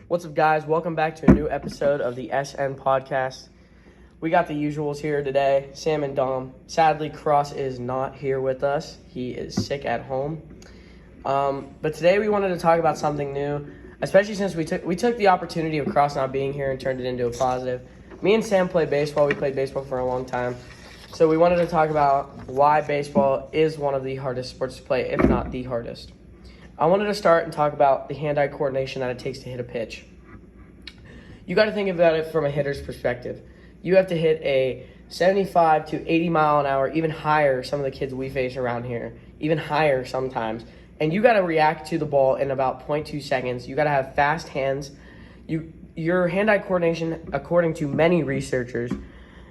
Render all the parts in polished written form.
What's up, guys? Welcome back to a new episode of the SN Podcast. We got the usuals here today, Sam and Dom. Sadly, Cross is not here with us. He is sick at home. But today we wanted to talk about something new, especially since we took the opportunity of Cross not being here and turned it into a positive. Me and Sam played baseball. We played baseball for a long time. So we wanted to talk about why baseball is one of the hardest sports to play, if not the hardest. I wanted to start and talk about the hand-eye coordination that it takes to hit a pitch. You got to think about it from a hitter's perspective. You have to hit a 75 to 80 mile an hour, even higher, some of the kids we face around here, even higher sometimes. And you got to react to the ball in about 0.2 seconds. You got to have fast hands. Your hand-eye coordination, according to many researchers,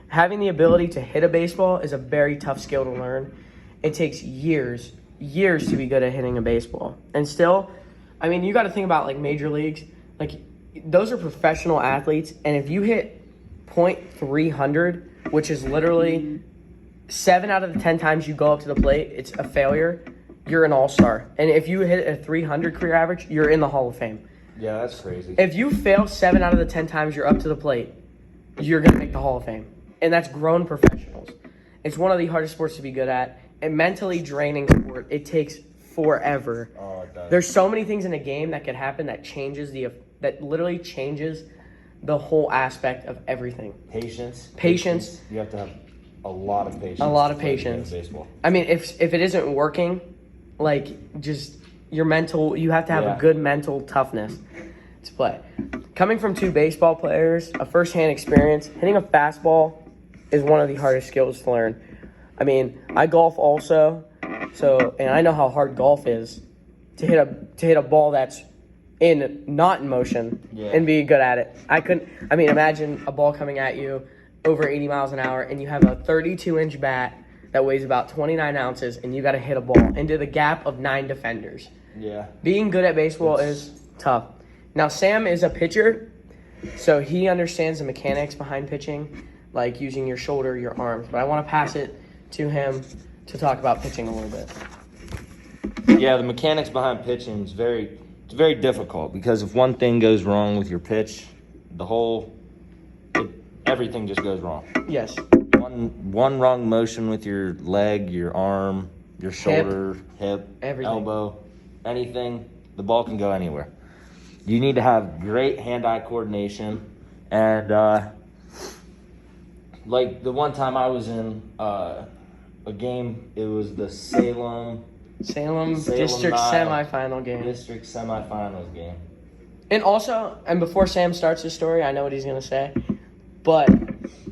having the ability to hit a baseball is a very tough skill to learn. It takes years to be good at hitting a baseball. And still, I mean, you got to think about like major leagues. Like, those are professional athletes, and if you hit .300, which is literally 7 out of the 10 times you go up to the plate, it's a failure, you're an all-star. And if you hit a 300 career average, you're in the Hall of Fame. Yeah, that's crazy. If you fail 7 out of the 10 times you're up to the plate, you're going to make the Hall of Fame. And that's grown professionals. It's one of the hardest sports to be good at. And mentally draining sport. It takes forever. Oh, it does. There's so many things in a game that could happen that literally changes the whole aspect of everything. Patience. You have to have a lot of patience. A lot of to play patience. Baseball. I mean, if it isn't working, like, just your mental, you have to have a good mental toughness to play. Coming from two baseball players, a first-hand experience, hitting a fastball is one of the hardest skills to learn. I mean, I golf also, and I know how hard golf is to hit a ball that's not in motion and be good at it. Imagine a ball coming at you over 80 miles an hour and you have a 32-inch bat that weighs about 29 ounces and you got to hit a ball into the gap of 9 defenders. Yeah. Being good at baseball is tough. Now, Sam is a pitcher, so he understands the mechanics behind pitching, like using your shoulder, your arms. But I want to pass it to him to talk about pitching a little bit. Yeah, the mechanics behind pitching is very difficult because if one thing goes wrong with your pitch, everything just goes wrong. Yes. One wrong motion with your leg, your arm, your shoulder, hip, everything. elbow, anything, the ball can go anywhere. You need to have great hand-eye coordination, and like the one time I was in a game, it was the Salem District semifinal game. District semifinals game. And before Sam starts his story, I know what he's going to say, but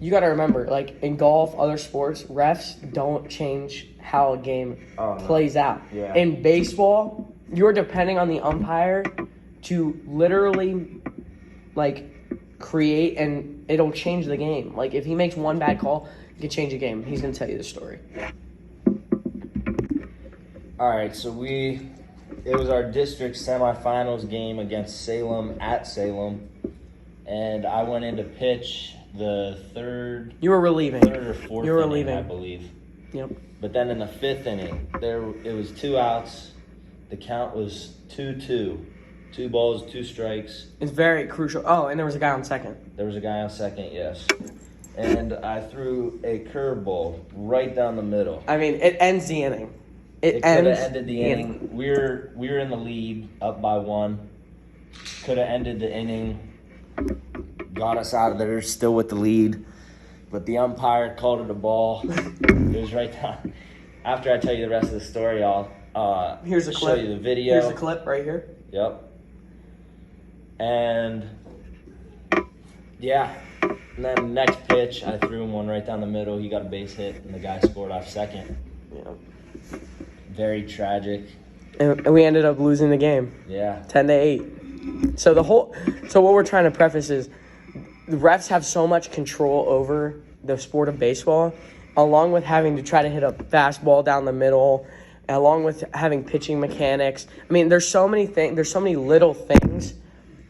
you got to remember, like in golf, other sports, refs don't change how a game plays out. Yeah. In baseball, you're depending on the umpire to literally, like, create, and it'll change the game. Like, if he makes one bad call, it can change the game. He's going to tell you the story. All right, so it was our district semifinals game against Salem at Salem, and I went in to pitch the third. You were relieving. Third or fourth You were inning, relieving. I believe. Yep. But then in the 5th inning, it was 2 outs. The count was 2-2. 2 balls, 2 strikes. It's very crucial. Oh, and there was a guy on second. There was a guy on second, yes. And I threw a curveball right down the middle. I mean, it ends the inning. It could have ended the inning. We were in the lead, up by 1. Could have ended the inning. Got us out of there, still with the lead. But the umpire called it a ball. It was right down. After I tell you the rest of the story, I'll Here's a show clip. you the video. Here's the clip right here. Yep. And yeah. And then the next pitch, I threw him one right down the middle. He got a base hit, and the guy scored off second. Yeah. Very tragic. And we ended up losing the game. Yeah. 10-8. So what we're trying to preface is the refs have so much control over the sport of baseball, along with having to try to hit a fastball down the middle, along with having pitching mechanics. I mean, there's so many little things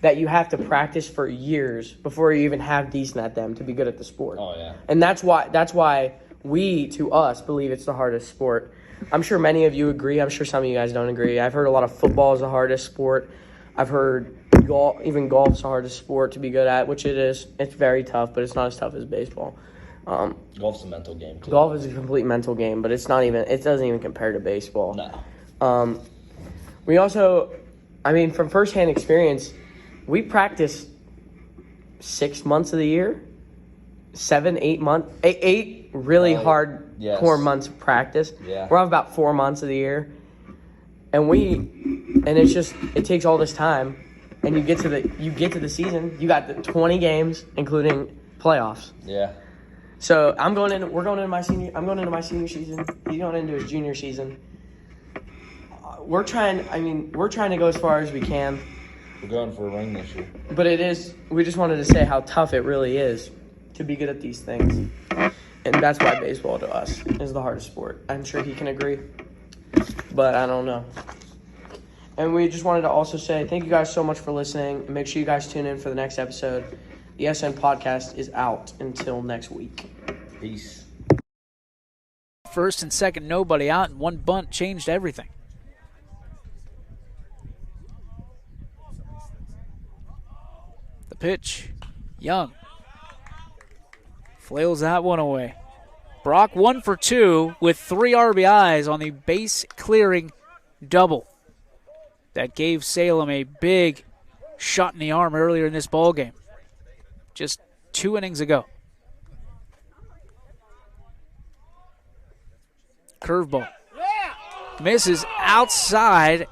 that you have to practice for years before you even have decent at them to be good at the sport. Oh, yeah. And that's why we, to us, believe it's the hardest sport. I'm sure many of you agree. I'm sure some of you guys don't agree. I've heard a lot of football is the hardest sport. I've heard even golf's the hardest sport to be good at, which it is. It's very tough, but it's not as tough as baseball. Golf's a mental game too. Golf is a complete mental game, but it doesn't even compare to baseball. No. We also, from firsthand experience, we practice 6 months of the year, 7, 8 months, eight really hard core months of practice. Yeah. We're on about 4 months of the year, and it takes all this time, and you get to the season, you got the 20 games, including playoffs. Yeah. So I'm going into my senior season. He's going into his junior season. We're trying to go as far as we can. We're going for a ring this year. But we just wanted to say how tough it really is to be good at these things. And that's why baseball to us is the hardest sport. I'm sure he can agree. But I don't know. And we just wanted to also say thank you guys so much for listening. Make sure you guys tune in for the next episode. The SN podcast is out until next week. Peace. First and second, nobody out, and one bunt changed everything. The pitch, Young. Flails that one away. Brock 1 for 2 with 3 RBIs on the base clearing double. That gave Salem a big shot in the arm earlier in this ballgame. Just 2 innings ago. Curveball. Misses outside